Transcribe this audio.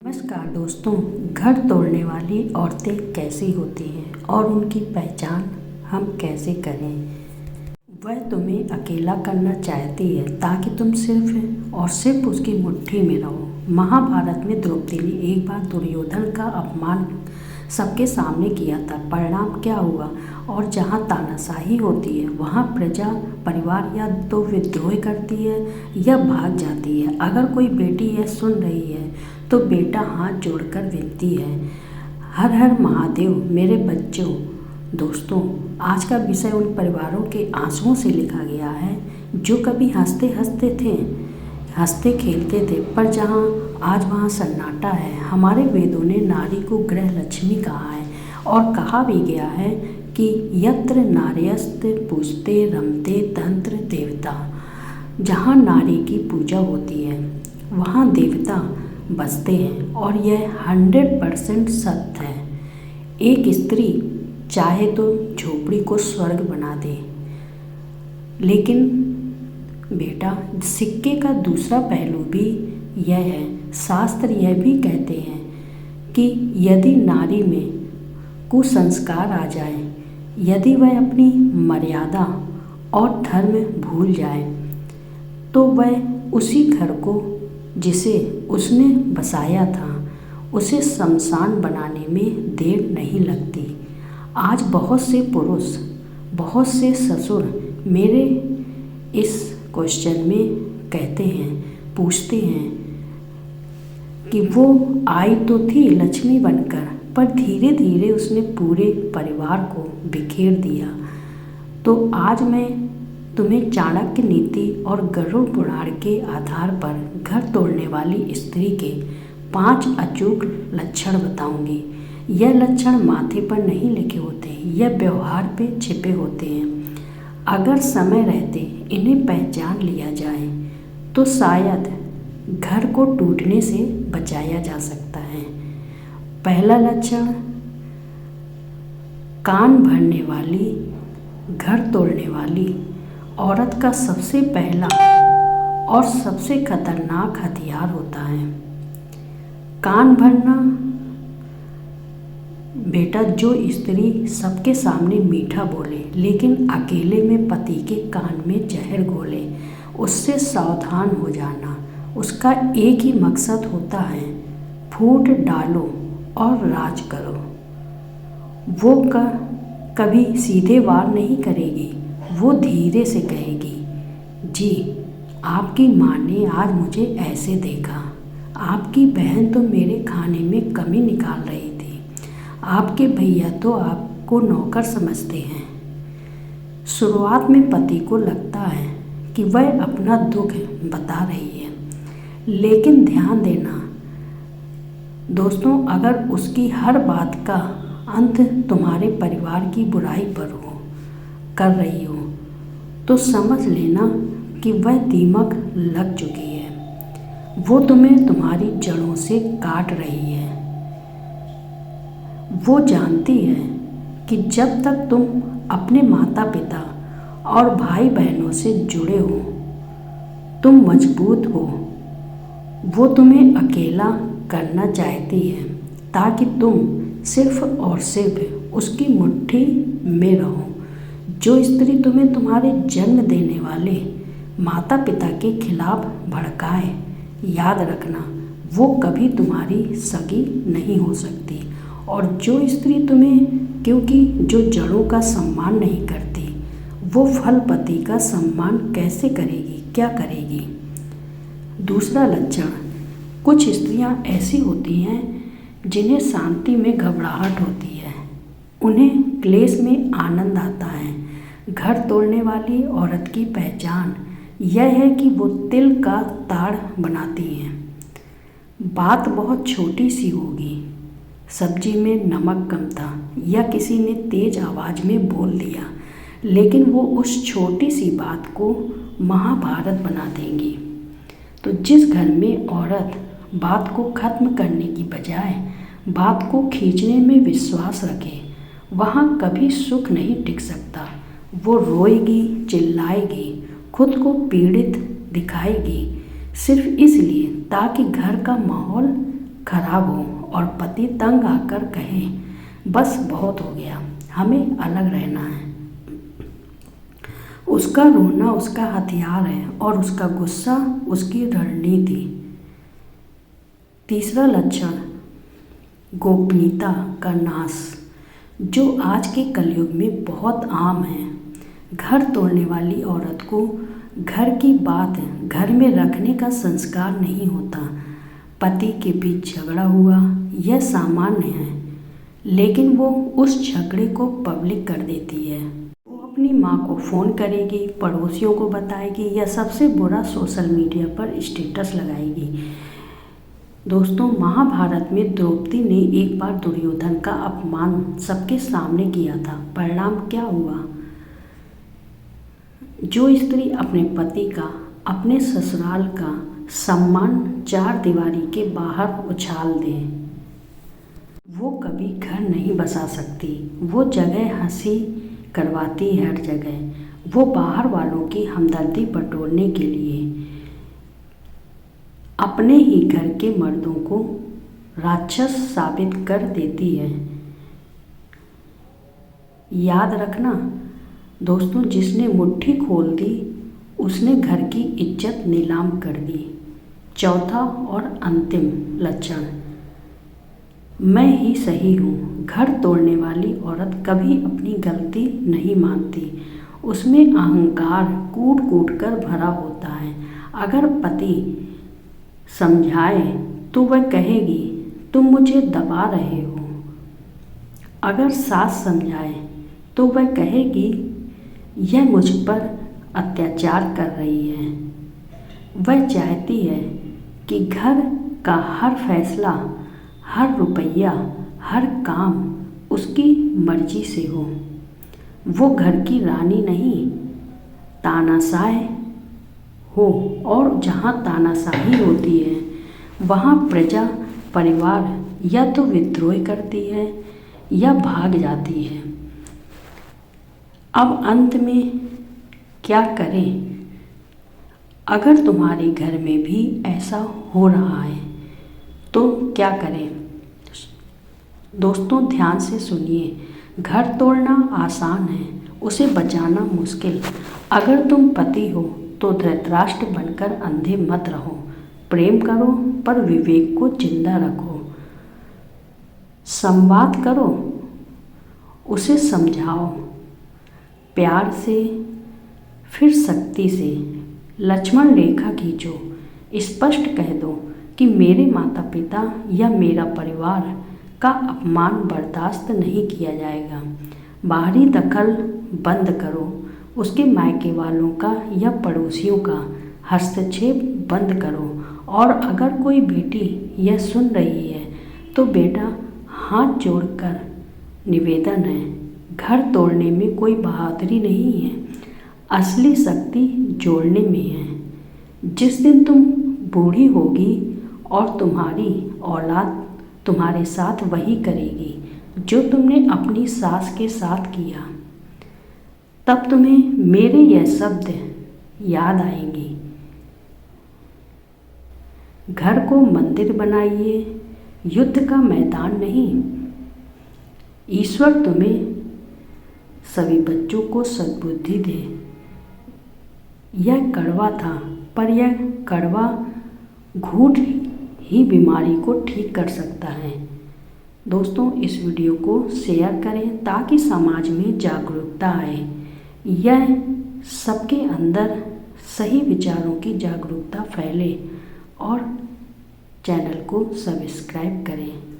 नमस्कार दोस्तों। घर तोड़ने वाली औरतें कैसी होती हैं और उनकी पहचान हम कैसे करें। वह तुम्हें अकेला करना चाहती है ताकि तुम सिर्फ और सिर्फ उसकी मुट्ठी में रहो। महाभारत में द्रौपदी ने एक बार दुर्योधन का अपमान सबके सामने किया था। परिणाम क्या हुआ? और जहाँ तानाशाही होती है वहाँ प्रजा परिवार या तो विद्रोह करती है या भाग जाती है। अगर कोई बेटी यह सुन रही है तो बेटा हाथ जोड़कर विनती है, हर हर महादेव मेरे बच्चों। दोस्तों, आज का विषय उन परिवारों के आंसुओं से लिखा गया है जो कभी हंसते खेलते थे, पर जहाँ आज वहाँ सन्नाटा है। हमारे वेदों ने नारी को गृह लक्ष्मी कहा है और कहा भी गया है कि यत्र नार्यस्ते पूजते रमते तंत्र देवता। जहाँ नारी की पूजा होती है वहाँ देवता बसते हैं और यह 100% सत्य है। एक स्त्री चाहे तो झोपड़ी को स्वर्ग बना दे, लेकिन बेटा सिक्के का दूसरा पहलू भी यह है। शास्त्र यह भी कहते हैं कि यदि नारी में कुसंस्कार आ जाए, यदि वह अपनी मर्यादा और धर्म भूल जाए, तो वह उसी घर को जिसे उसने बसाया था उसे शमशान बनाने में देर नहीं लगती। आज बहुत से पुरुष, बहुत से ससुर मेरे इस क्वेश्चन में कहते हैं, पूछते हैं कि वो आई तो थी लक्ष्मी बनकर, पर धीरे धीरे उसने पूरे परिवार को बिखेर दिया। तो आज मैं तुम्हें चाणक्य नीति और गरुड़ पुराण के आधार पर घर तोड़ने वाली स्त्री के 5 अचूक लक्षण बताऊंगी। यह लक्षण माथे पर नहीं लिखे होते, यह व्यवहार पे छिपे होते हैं। अगर समय रहते इन्हें पहचान लिया जाए तो शायद घर को टूटने से बचाया जा सकता है। पहला लक्षण, कान भरने वाली घर तोड़ने वाली औरत का सबसे पहला और सबसे खतरनाक हथियार होता है कान भरना। बेटा, जो स्त्री सबके सामने मीठा बोले लेकिन अकेले में पति के कान में जहर घोले, उससे सावधान हो जाना। उसका एक ही मकसद होता है, फूट डालो और राज करो। वो कभी सीधे वार नहीं करेगी, वो धीरे से कहेगी, जी आपकी माँ ने आज मुझे ऐसे देखा, आपकी बहन तो मेरे खाने में कमी निकाल रही थी, आपके भैया तो आपको नौकर समझते हैं। शुरुआत में पति को लगता है कि वह अपना दुख बता रही है, लेकिन ध्यान देना दोस्तों, अगर उसकी हर बात का अंत तुम्हारे परिवार की बुराई पर कर रही हो तो समझ लेना कि वह दीमक लग चुकी है। वो तुम्हें तुम्हारी जड़ों से काट रही है। वो जानती है कि जब तक तुम अपने माता पिता और भाई बहनों से जुड़े हो, तुम मजबूत हो। वो तुम्हें अकेला करना चाहती है ताकि तुम सिर्फ और सिर्फ उसकी मुट्ठी में रहो। जो स्त्री तुम्हें तुम्हारे जन्म देने वाले माता पिता के खिलाफ भड़काए, याद रखना वो कभी तुम्हारी सगी नहीं हो सकती। और जो स्त्री तुम्हें क्योंकि जो जड़ों का सम्मान नहीं करती, वो फल पति का सम्मान कैसे करेगी, क्या करेगी। दूसरा लक्षण, कुछ स्त्रियां ऐसी होती हैं जिन्हें शांति में घबराहट होती है, उन्हें क्लेश में आनंद आता है। घर तोड़ने वाली औरत की पहचान यह है कि वो तिल का ताड़ बनाती हैं। बात बहुत छोटी सी होगी, सब्जी में नमक कम था या किसी ने तेज आवाज़ में बोल दिया, लेकिन वो उस छोटी सी बात को महाभारत बना देंगी। तो जिस घर में औरत बात को ख़त्म करने की बजाय बात को खींचने में विश्वास रखे, वहाँ कभी सुख नहीं टिक सकता। वो रोएगी, चिल्लाएगी, खुद को पीड़ित दिखाएगी, सिर्फ इसलिए ताकि घर का माहौल खराब हो और पति तंग आकर कहे, बस बहुत हो गया, हमें अलग रहना है। उसका रोना उसका हथियार है और उसका गुस्सा उसकी रणनीति। तीसरा लक्षण, गोपनीयता का नाश, जो आज के कलयुग में बहुत आम है। घर तोड़ने वाली औरत को घर की बात घर में रखने का संस्कार नहीं होता। पति के बीच झगड़ा हुआ, यह सामान्य है, लेकिन वो उस झगड़े को पब्लिक कर देती है। वो अपनी माँ को फ़ोन करेगी, पड़ोसियों को बताएगी या सबसे बुरा सोशल मीडिया पर स्टेटस लगाएगी। दोस्तों, महाभारत में द्रौपदी ने एक बार दुर्योधन का अपमान सबके सामने किया था। परिणाम क्या हुआ? जो स्त्री अपने पति का, अपने ससुराल का सम्मान चार दीवारी के बाहर उछाल दे, वो कभी घर नहीं बसा सकती। वो जगह हंसी करवाती है हर जगह। वो बाहर वालों की हमदर्दी बटोरने के लिए अपने ही घर के मर्दों को राक्षस साबित कर देती है। याद रखना दोस्तों, जिसने मुट्ठी खोल दी उसने घर की इज्जत नीलाम कर दी। चौथा और अंतिम लक्षण, मैं ही सही हूँ। घर तोड़ने वाली औरत कभी अपनी गलती नहीं मानती। उसमें अहंकार कूट कूट कर भरा होता है। अगर पति समझाए तो वह कहेगी, तुम मुझे दबा रहे हो। अगर सास समझाए तो वह कहेगी, यह मुझ पर अत्याचार कर रही है। वह चाहती है कि घर का हर फैसला, हर रुपया, हर काम उसकी मर्जी से हो। वो घर की रानी नहीं, तानाशाह हो। और जहाँ तानाशाही होती है वहाँ प्रजा परिवार या तो विद्रोह करती है या भाग जाती है। अब अंत में क्या करें? अगर तुम्हारे घर में भी ऐसा हो रहा है तो क्या करें? दोस्तों, ध्यान से सुनिए। घर तोड़ना आसान है, उसे बचाना मुश्किल। अगर तुम पति हो तो धृतराष्ट्र बनकर अंधे मत रहो। प्रेम करो पर विवेक को जिंदा रखो। संवाद करो, उसे समझाओ प्यार से, फिर शक्ति से। लक्ष्मण रेखा खींचो, स्पष्ट कह दो कि मेरे माता पिता या मेरा परिवार का अपमान बर्दाश्त नहीं किया जाएगा। बाहरी दखल बंद करो, उसके मायके वालों का या पड़ोसियों का हस्तक्षेप बंद करो। और अगर कोई बेटी यह सुन रही है तो बेटा, हाथ जोड़कर निवेदन है, घर तोड़ने में कोई बहादुरी नहीं है, असली शक्ति जोड़ने में है। जिस दिन तुम बूढ़ी होगी और तुम्हारी औलाद तुम्हारे साथ वही करेगी जो तुमने अपनी सास के साथ किया, तब तुम्हें मेरे यह शब्द याद आएंगी। घर को मंदिर बनाइए, युद्ध का मैदान नहीं। ईश्वर तुम्हें सभी बच्चों को सद्बुद्धि दे। यह कड़वा था, पर यह कड़वा घूंट ही बीमारी को ठीक कर सकता है। दोस्तों, इस वीडियो को शेयर करें ताकि समाज में जागरूकता आए। यह सबके अंदर सही विचारों की जागरूकता फैले। और चैनल को सब्सक्राइब करें।